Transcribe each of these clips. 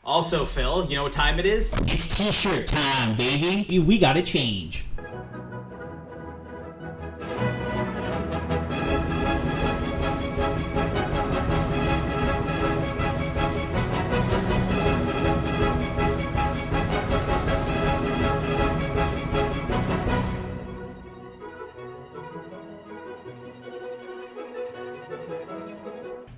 Also, Phil, you know what time it is? It's t-shirt time, baby. We gotta change.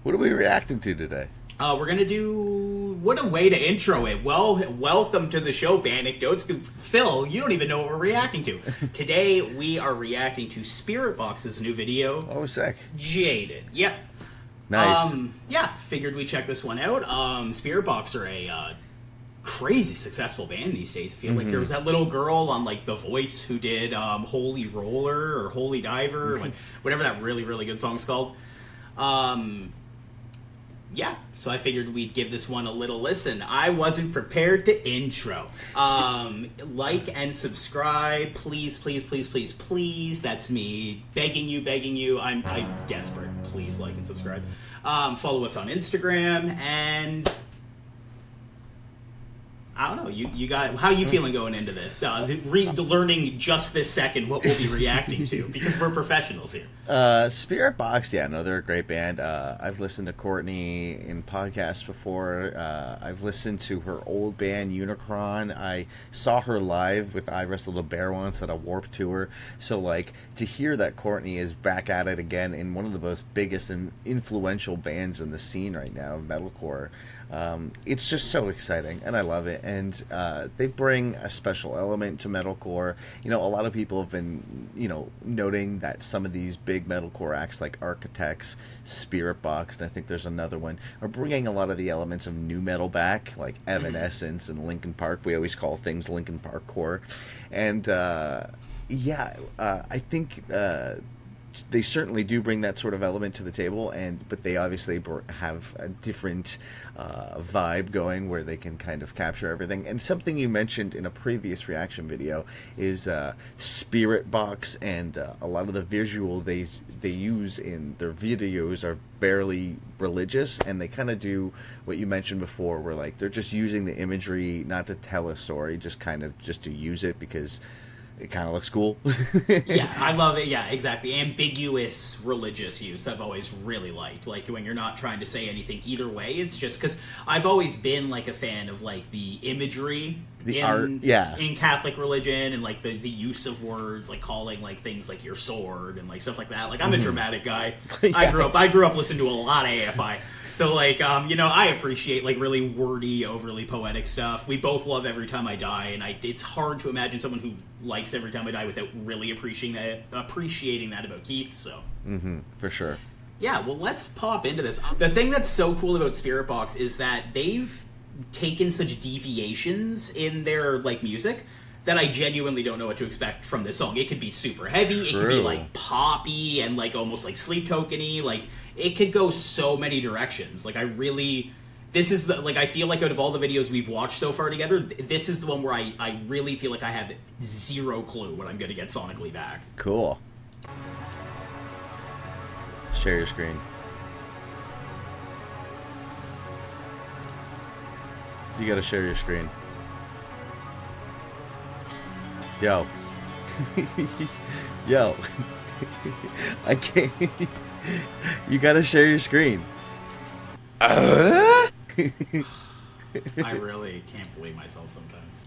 What are we reacting to today? We're gonna do... What a way to intro it. Well, welcome to the show, Bandecdotes. Phil, you don't even know what we're reacting to. Today, we are reacting to Spiritbox's new video. Oh, sick. Jaded. Yep. Nice. Yeah, figured we'd check this one out. Spiritbox are a crazy successful band these days. I feel like there was that little girl on like The Voice who did Holy Roller or Holy Diver, like whatever that really, really good song's called. Yeah, so I figured we'd give this one a little listen. I wasn't prepared to intro. Like and subscribe, please, please, please, please, please. That's me begging you. I'm desperate. Please like and subscribe. Follow us on Instagram, and I don't know. You got, how are you feeling going into this? Learning just this second what we'll be reacting to, because we're professionals here. Spiritbox, yeah, no, they're a great band. I've listened to Courtney in podcasts before. I've listened to her old band, Unicron. I saw her live with I Wrestled a Bear once at a Warped Tour. So, like, to hear that Courtney is back at it again in one of the most biggest and influential bands in the scene right now, metalcore, it's just so exciting, and I love it. And they bring a special element to metalcore. You know, a lot of people have been, noting that some of these big metalcore acts like Architects, Spiritbox, and I think there's another one, are bringing a lot of the elements of nu metal back, like Evanescence and Linkin Park. We always call things Linkin Park core. And I think they certainly do bring that sort of element to the table, but they obviously have a different vibe going where they can kind of capture everything. And something you mentioned in a previous reaction video is Spiritbox, and a lot of the visual they use in their videos are fairly religious, and they kind of do what you mentioned before, where like they're just using the imagery not to tell a story, just to use it because it kind of looks cool. Yeah, I love it. Yeah, exactly. Ambiguous religious use I've always really liked. Like when you're not trying to say anything either way. It's just because I've always been like a fan of like the imagery in Catholic religion, and like the use of words, like calling like things like your sword and like stuff like that. Like I'm a dramatic guy. Yeah. I grew up listening to a lot of AFI. So like I appreciate like really wordy, overly poetic stuff. We both love Every Time I Die, and it's hard to imagine someone who likes Every Time I Die without really appreciating that about Keith. So for sure. Yeah, well, let's pop into this. The thing that's so cool about Spiritbox is that they've taken such deviations in their like music that I genuinely don't know what to expect from this song. It could be super heavy, it could be like poppy and like almost like Sleep Token-y, like it could go so many directions. Like this is the, like, I feel like out of all the videos we've watched so far together, this is the one where I really feel like I have zero clue what I'm going to get sonically back. Cool. Share your screen. You gotta share your screen. Yo. Yo. I can't. You gotta share your screen. I really can't believe myself sometimes.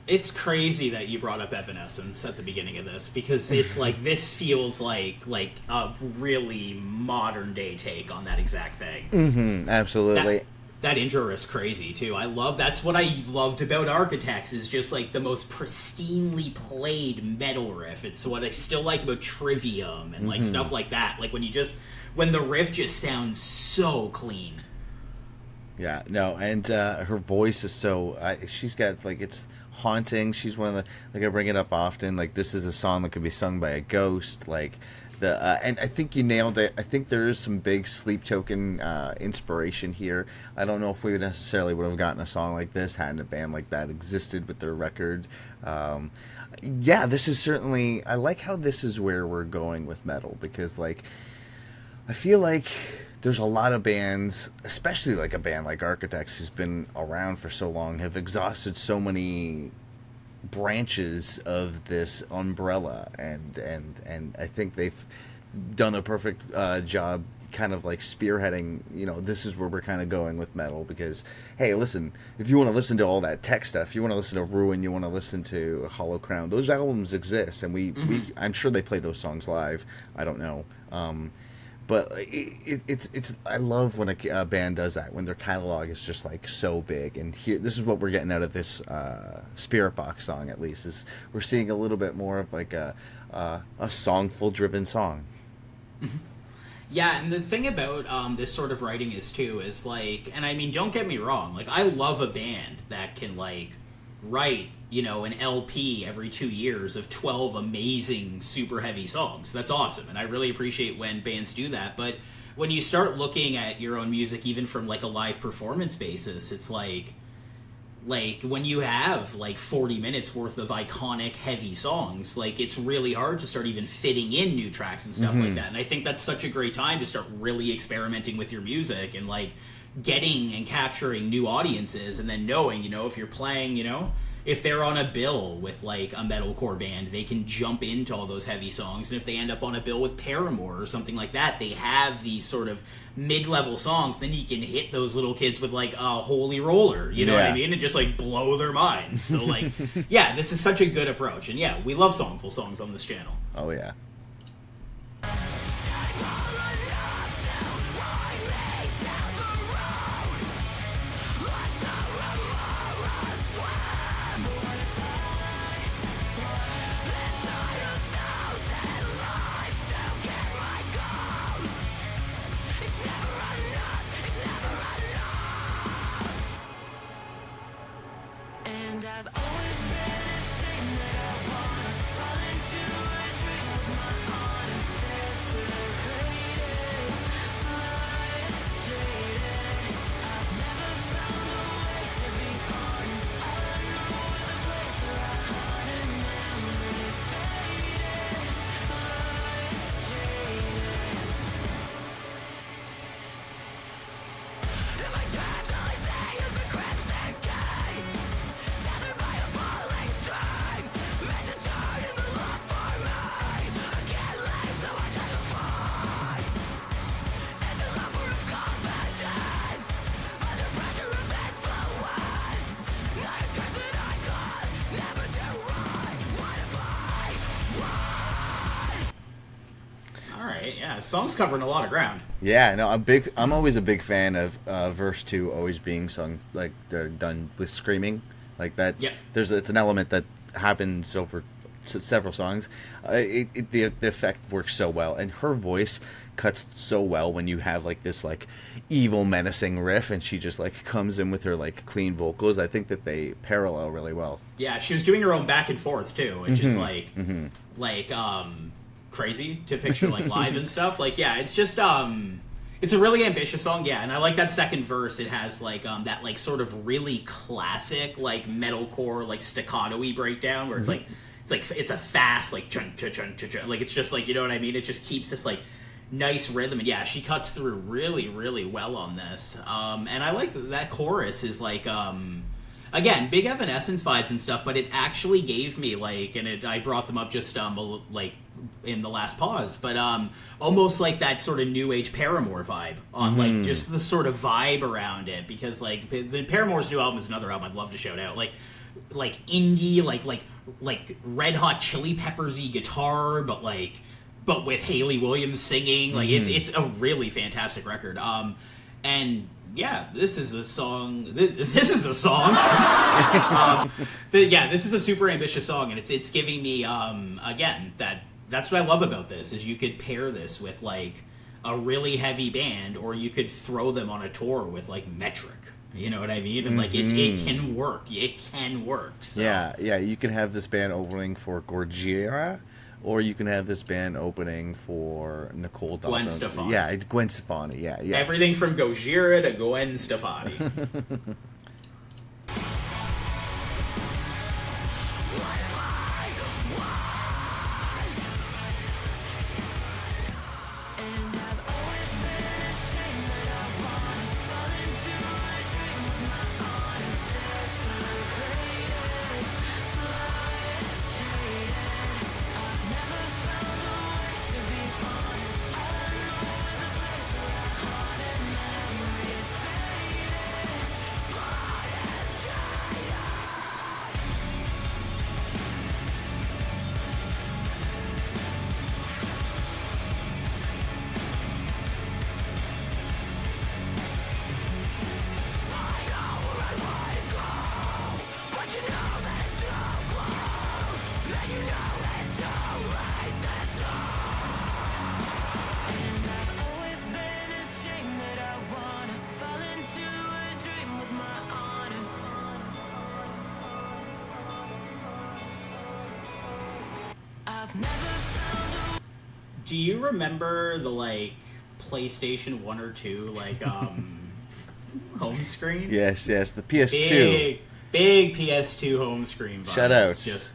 It's crazy that you brought up Evanescence at the beginning of this, because it's like, this feels like a really modern day take on that exact thing. Mm-hmm, absolutely. That intro is crazy too. That's what I loved about Architects, is just like the most pristinely played metal riff. It's what I still like about Trivium and like stuff like that. Like when the riff just sounds so clean. Yeah, no, and her voice is so, she's got, like, it's haunting. She's one of the, like, I bring it up often, like, this is a song that could be sung by a ghost, like, and I think you nailed it. I think there is some big Sleep Token inspiration here. I don't know if we necessarily would have gotten a song like this hadn't a band like that existed with their record. Yeah, this is certainly, I like how this is where we're going with metal, because, like, I feel like there's a lot of bands, especially like a band like Architects, who's been around for so long, have exhausted so many branches of this umbrella, and I think they've done a perfect job kind of like spearheading, this is where we're kind of going with metal, because, hey, listen, if you want to listen to all that tech stuff, you want to listen to Ruin, you want to listen to Hollow Crown, those albums exist, and we I'm sure they play those songs live. I don't know. But it's I love when a band does that, when their catalog is just like so big. And here, this is what we're getting out of this Spiritbox song, at least, is we're seeing a little bit more of like a songful driven song. Yeah, and the thing about this sort of writing is like, and I mean, don't get me wrong, like, I love a band that can like write, an LP every 2 years of 12 amazing, super heavy songs. That's awesome, and I really appreciate when bands do that. But when you start looking at your own music, even from like a live performance basis, it's like when you have like 40 minutes worth of iconic heavy songs, like, it's really hard to start even fitting in new tracks and stuff like that. And I think that's such a great time to start really experimenting with your music and like getting and capturing new audiences, and then knowing, if you're playing, if they're on a bill with like a metalcore band, they can jump into all those heavy songs. And if they end up on a bill with Paramore or something like that, they have these sort of mid-level songs. Then you can hit those little kids with like a Holy Roller, you know what I mean? And just like blow their minds. So like, yeah, this is such a good approach. And yeah, we love songful songs on this channel. Oh yeah. Yeah, song's covering a lot of ground. Yeah, no, I'm always a big fan of verse 2 always being sung like they're done with screaming, like that. Yeah. It's an element that happens over several songs. The effect works so well, and her voice cuts so well when you have like this like evil menacing riff, and she just like comes in with her like clean vocals. I think that they parallel really well. Yeah, she was doing her own back and forth too, which is like crazy to picture like live and stuff. Like, yeah, it's just it's a really ambitious song. Yeah, and I like that second verse. It has like that like sort of really classic like metalcore like staccato-y breakdown where it's like it's a fast like chun chun chun chun chun. Like, it's just like, you know what I mean? It just keeps this like nice rhythm, and yeah, she cuts through really, really well on this. And I like that chorus is like again, big Evanescence vibes and stuff, but it actually gave me like, and I brought them up just like in the last pause, but almost like that sort of new age Paramore vibe on like just the sort of vibe around it, because like the Paramore's new album is another album I'd love to shout out. Like, indie, like Red Hot Chili Peppers-y guitar, but with Hayley Williams singing. Like it's a really fantastic record. And yeah, this is a song. This is a song. This is a super ambitious song, and it's giving me again that's what I love about this is you could pair this with like a really heavy band, or you could throw them on a tour with like Metric. You know what I mean? And like it can work. It can work. So. Yeah. You can have this band opening for Gorgira, or you can have this band opening for Nicole Gwen Stefani. Yeah, Gwen Stefani. Yeah. Everything from Gojira to Gwen Stefani. Do you remember the like PlayStation 1 or 2 like home screen? Yes, the PS2. Big PS2 home screen vibes. Shoutouts. Just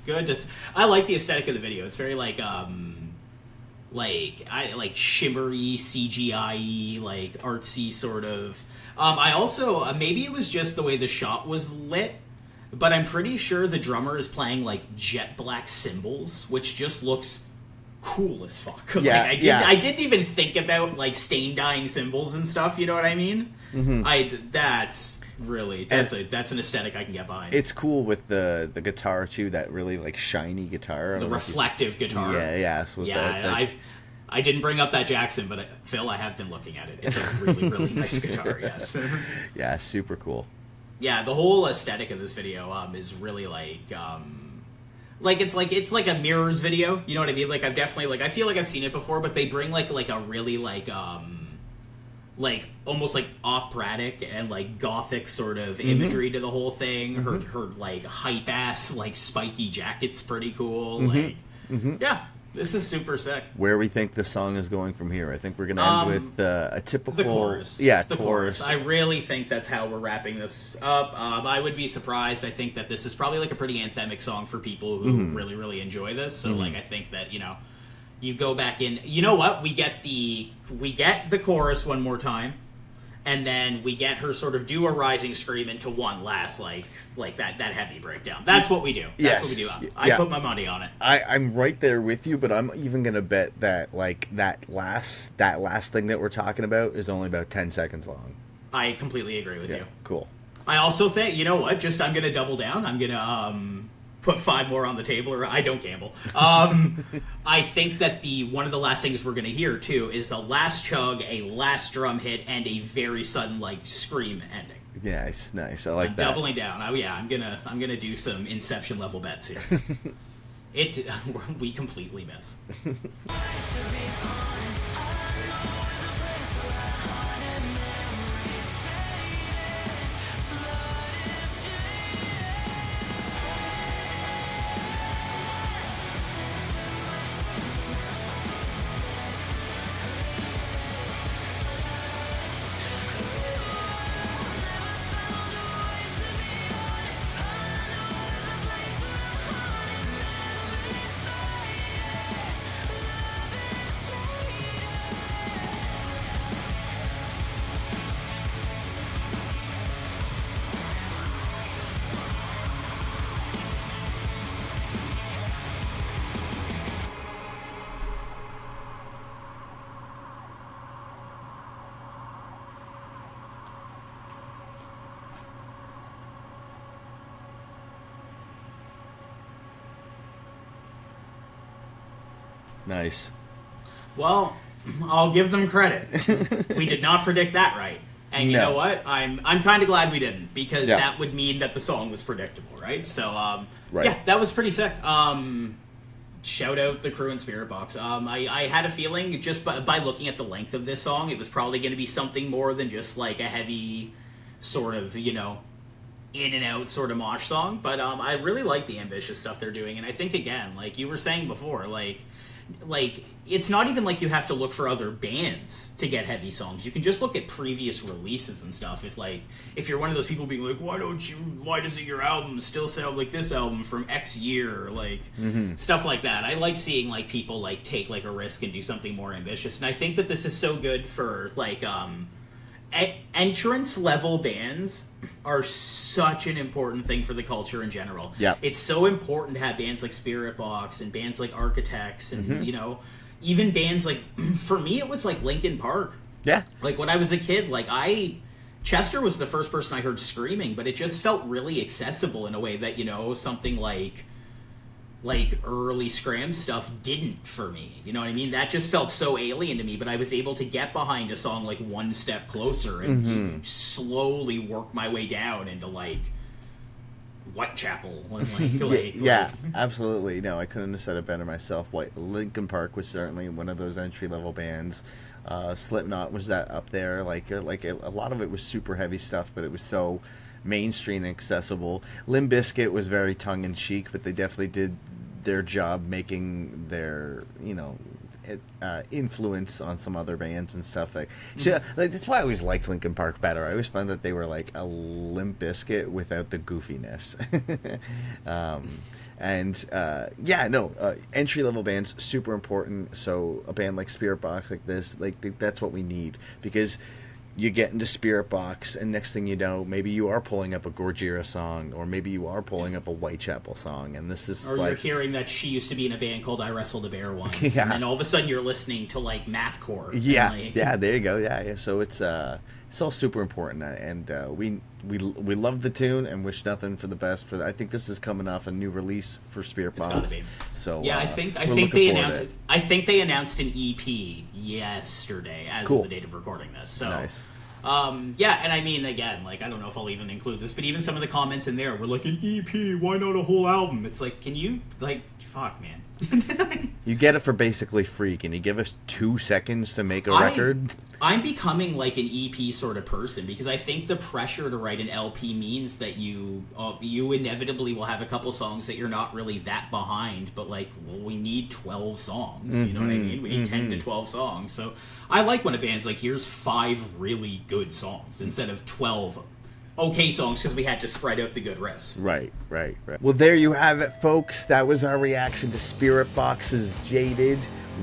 good. I like the aesthetic of the video. It's very like shimmery CGI, like artsy sort of. I also maybe it was just the way the shot was lit, but I'm pretty sure the drummer is playing like jet black cymbals, which just looks cool as fuck. Yeah, I didn't even think about like stain dyeing cymbals and stuff. You know what I mean? Mm-hmm. That's an aesthetic I can get behind. It's cool with the guitar too. That really like shiny guitar. The reflective guitar. Yeah. So I didn't bring up that Jackson, but Phil, I have been looking at it. It's a really, really nice guitar. Yes. Yeah, super cool. Yeah, the whole aesthetic of this video is really it's like a mirrors video. You know what I mean? Like I've definitely I feel like I've seen it before, but they bring like a really like almost like operatic and like gothic sort of imagery to the whole thing. Her like hype ass like spiky jacket's pretty cool. Yeah. This is super sick. Where we think the song is going from here? I think we're going to end with a typical... The chorus. Yeah, the chorus. I really think that's how we're wrapping this up. I would be surprised. I think that this is probably like a pretty anthemic song for people who really, really enjoy this. So I think that, you go back in... You know what? We get the chorus one more time. And then we get her sort of do a rising scream into one last, like that heavy breakdown. That's what we do. That's what we do. I put my money on it. I'm right there with you, but I'm even going to bet that, that last thing that we're talking about is only about 10 seconds long. I completely agree with you. Cool. I also think, you know what? I'm going to double down. I'm going to put 5 more on the table, or I don't gamble. I think that one of the last things we're going to hear too is a last chug, a last drum hit, and a very sudden scream ending. Yeah, it's nice. I like I'm that. Doubling down. I'm gonna do some Inception level bets here. We completely miss. Nice. Well, I'll give them credit. We did not predict that right. And you know what? I'm kind of glad we didn't, because that would mean that the song was predictable, right? So, yeah, that was pretty sick. Shout out the crew in Spiritbox. I had a feeling, just by looking at the length of this song, it was probably going to be something more than just like a heavy sort of, in and out sort of mosh song. But I really like the ambitious stuff they're doing. And I think, again, like you were saying before, like it's not even like you have to look for other bands to get heavy songs. You can just look at previous releases and stuff. If you're one of those people being like, why doesn't your album still sound like this album from X year, stuff like that. I like seeing like people like take like a risk and do something more ambitious. And I think that this is so good for like entrance level bands are such an important thing for the culture in general. Yeah, it's so important to have bands like Spiritbox and bands like Architects and even bands like, for me it was like Linkin Park. Yeah, like when I was a kid, like Chester was the first person I heard screaming, but it just felt really accessible in a way that something like early Scram stuff didn't for me. You know what I mean? That just felt so alien to me, but I was able to get behind a song like One Step Closer and slowly work my way down into like Whitechapel. Yeah, absolutely. No, I couldn't have said it better myself. Linkin Park was certainly one of those entry-level bands. Slipknot was that up there. Like a lot of it was super heavy stuff, but it was so mainstream and accessible. Limp Bizkit was very tongue-in-cheek, but they definitely did their job making their influence on some other bands and stuff. That's why I always liked Linkin Park better. I always found that they were like a Limp Bizkit without the goofiness. Entry level bands super important. So a band like Spiritbox, like this, that's what we need, because you get into Spiritbox, and next thing you know, maybe you are pulling up a Gojira song, or maybe you are pulling up a Whitechapel song, and this is you're hearing that she used to be in a band called I Wrestled a Bear once, yeah. And then all of a sudden you're listening to like mathcore. Yeah, there you go. Yeah. So it's all super important, and we love the tune and wish nothing for the best for. I think this is coming off a new release for Spiritbox. It's gotta be. So yeah, I think they announced it. I think they announced an EP yesterday as of the date of recording this. So nice. Yeah, and I mean, again, like, I don't know if I'll even include this, but even some of the comments in there were like, an EP, why not a whole album? It's like, can you, like, fuck, man. You get it for basically free. Can you give us 2 seconds to make a record? I'm becoming like an EP sort of person, because I think the pressure to write an LP means that you inevitably will have a couple songs that you're not really that behind, but like, well, we need 12 songs, you know what I mean? We need 10 to 12 songs. So I like when a band's like, here's 5 really good songs instead of 12 okay songs, because we had to spread out the good riffs. Right. Well, there you have it, folks. That was our reaction to Spiritbox's Jaded.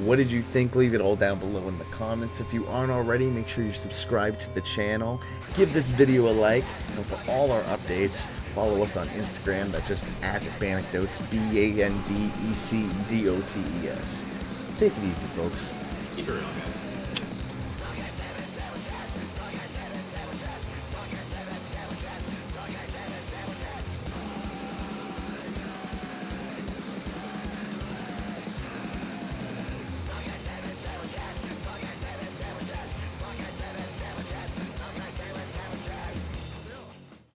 What did you think? Leave it all down below in the comments. If you aren't already, make sure you subscribe to the channel. Give this video a like. And for all our updates, follow us on Instagram. That's just at Bandecdotes, Bandecdotes. Take it easy, folks. Keep it real, guys.